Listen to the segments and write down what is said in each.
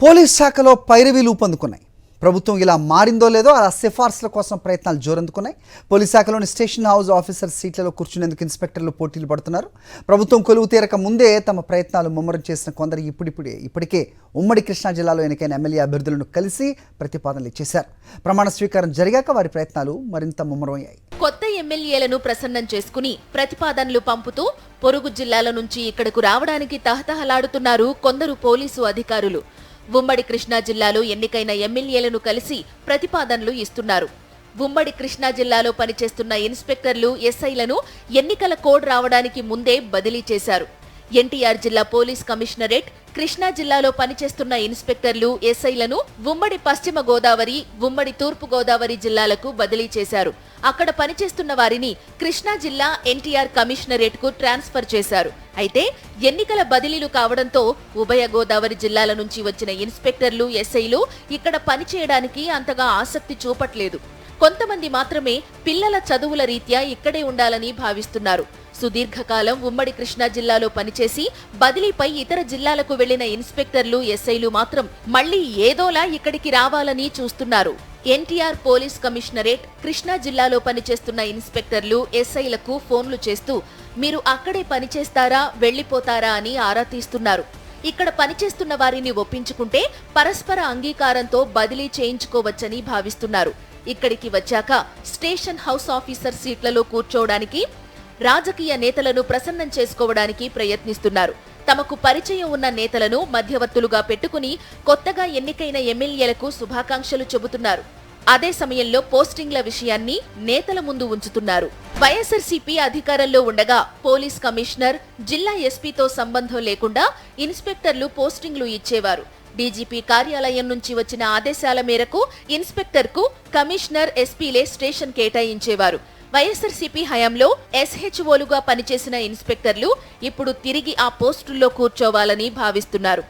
Police శాఖలో పైరవీలు ఊపందుకున్నాయి. ప్రభుత్వం ఇలా మారిందో లేదో ఆ సిఫార్సుల కోసం ప్రయత్నాలు జోరందుకున్నాయి. పోలీస్ శాఖలోని స్టేషన్ హౌస్ ఆఫీసర్ సీట్లలో కూర్చునేందుకు ఇన్స్పెక్టర్లు పోటీలు పడుతున్నారు. ప్రభుత్వం కొలువు తీరక ముందే తమ ప్రయత్నాలు ముమ్మరం చేసిన కొందరు ఇప్పటికే ఉమ్మడి కృష్ణా జిల్లాలో ఎన్నికైన ఎమ్మెల్యే అభ్యర్థులను కలిసి ప్రతిపాదనలు ఇచ్చేశారు. ప్రమాణ స్వీకారం జరిగాక వారి ప్రయత్నాలు మరింత ముమ్మరమయ్యాయి. కొత్త ఎమ్మెల్యేలను ప్రసన్నం చేసుకుని ప్రతిపాదనలు పంపుతూ పొరుగు జిల్లాల నుంచి ఇక్కడకు రావడానికి తహతహలాడుతున్నారు కొందరు పోలీసు అధికారులు. ఉమ్మడి కృష్ణా జిల్లాలో ఎన్నికైన ఎమ్మెల్యేలను కలిసి ప్రతిపాదనలు ఇస్తున్నారు. ఉమ్మడి కృష్ణా జిల్లాలో పనిచేస్తున్న ఇన్స్పెక్టర్లు, ఎస్ఐలను ఎన్నికల కోడ్ రావడానికి ముందే బదిలీ చేశారు. ఎన్టీఆర్ జిల్లా పోలీస్ కమిషనరేట్ కృష్ణా జిల్లాలో పనిచేస్తున్న ఇన్స్పెక్టర్లు, ఎస్ఐలను ఉమ్మడి పశ్చిమ గోదావరి, ఉమ్మడి తూర్పు గోదావరి జిల్లాలకు బదిలీ చేశారు. అక్కడ పనిచేస్తున్న వారిని కృష్ణా జిల్లా ఎన్టీఆర్ కమిషనరేట్ కు ట్రాన్స్ఫర్ చేశారు. అయితే ఎన్నికల బదిలీలు కావడంతో ఉభయ గోదావరి జిల్లాల నుంచి వచ్చిన ఇన్స్పెక్టర్లు, ఎస్ఐలు ఇక్కడ పనిచేయడానికి అంతగా ఆసక్తి చూపట్లేదు. కొంతమంది మాత్రమే పిల్లల చదువుల రీత్యా ఇక్కడే ఉండాలని భావిస్తున్నారు. సుదీర్ఘకాలం ఉమ్మడి కృష్ణా జిల్లాలో పనిచేసి బదిలీపై ఇతర జిల్లాలకు వెళ్లిన ఇన్స్పెక్టర్లు, ఎస్ఐలు మాత్రం మళ్లీ ఏదోలా ఇక్కడికి రావాలని చూస్తున్నారు. ఎన్టీఆర్ పోలీస్ కమిషనరేట్ కృష్ణా జిల్లాలో పనిచేస్తున్న ఇన్స్పెక్టర్లు, ఎస్ఐలకు ఫోన్లు చేస్తూ మీరు అక్కడే పనిచేస్తారా, వెళ్లిపోతారా అని ఆరా తీస్తున్నారు. ఇక్కడ పనిచేస్తున్న వారిని ఒప్పించుకుంటే పరస్పర అంగీకారంతో బదిలీ చేయించుకోవచ్చని భావిస్తున్నారు. ఇక్కడికి వచ్చాక స్టేషన్ హౌస్ ఆఫీసర్ సీట్లలో కూర్చోవడానికి, రాజకీయ నేతలను ప్రసన్నం చేసుకోవడానికి ప్రయత్నిస్తున్నారు. తమకు పరిచయం ఉన్న నేతలను మధ్యవర్తులుగా పెట్టుకుని కొత్తగా ఎన్నికైన ఎమ్మెల్యేలకు శుభాకాంక్షలు చెబుతున్నారు. అదే సమయంలో పోస్టింగ్ల విషయాన్ని నేతల ముందు ఉంచుతున్నారు. వైఎస్ఆర్సీపీ అధికారంలో ఉండగా పోలీస్ కమిషనర్, జిల్లా ఎస్పీతో సంబంధం లేకుండా ఇన్స్పెక్టర్లు పోస్టింగ్లు ఇచ్చేవారు. డీజీపీ కార్యాలయం నుంచి వచ్చిన ఆదేశాల మేరకు ఇన్స్పెక్టర్కు కమిషనర్, ఎస్పీలే స్టేషన్ కేటాయించేవారు. వైఎస్ఆర్సీపీ హయాంలో ఎస్హెచ్ఓలుగా పనిచేసిన ఇన్స్పెక్టర్లు ఇప్పుడు తిరిగి ఆ పోస్టుల్లో కూర్చోవాలని భావిస్తున్నారు.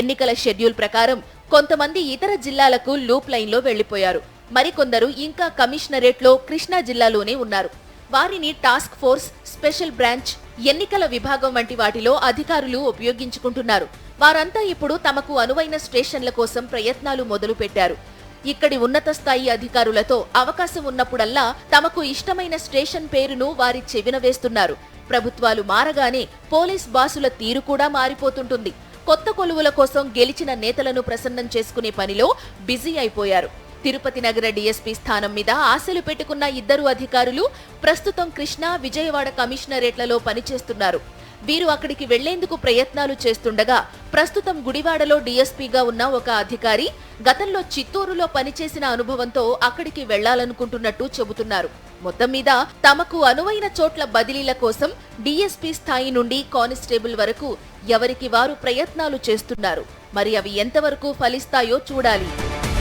ఎన్నికల షెడ్యూల్ ప్రకారం కొంతమంది ఇతర జిల్లాలకు లూప్ లైన్లో వెళ్లిపోయారు. మరికొందరు ఇంకా కమిషనరేట్లో కృష్ణా జిల్లాలోనే ఉన్నారు. వారిని టాస్క్ ఫోర్స్, స్పెషల్ బ్రాంచ్, ఎన్నికల విభాగం వంటి వాటిలో అధికారులు ఉపయోగించుకుంటున్నారు. వారంతా ఇప్పుడు తమకు అనువైన స్టేషన్ల కోసం ప్రయత్నాలు మొదలుపెట్టారు. ఇక్కడి ఉన్నత స్థాయి అధికారులతో అవకాశం ఉన్నప్పుడల్లా తమకు ఇష్టమైన స్టేషన్ పేరును వారి చెవిన వేస్తున్నారు. ప్రభుత్వాలు మారగానే పోలీస్ బాసుల తీరు కూడా మారిపోతుంటుంది. కొత్త కొలువుల కోసం గెలిచిన నేతలను ప్రసన్నం చేసుకునే పనిలో బిజీ అయిపోయారు. తిరుపతి నగర డీఎస్పీ స్థానం మీద ఆశలు పెట్టుకున్న ఇద్దరు అధికారులు ప్రస్తుతం కృష్ణా, విజయవాడ కమిషనరేట్లలో పనిచేస్తున్నారు. వీరు అక్కడికి వెళ్లేందుకు ప్రయత్నాలు చేస్తుండగా ప్రస్తుతం గుడివాడలో డీఎస్పీగా ఉన్న ఒక అధికారి గతంలో చిత్తూరులో పనిచేసిన అనుభవంతో అక్కడికి వెళ్లాలనుకుంటున్నట్టు చెబుతున్నారు. మొత్తం మీద తమకు అనువైన చోట్ల బదిలీల కోసం డీఎస్పీ స్థాయి నుండి కానిస్టేబుల్ వరకు ఎవరికి వారు ప్రయత్నాలు చేస్తున్నారు. మరి అవి ఎంతవరకు ఫలిస్తాయో చూడాలి.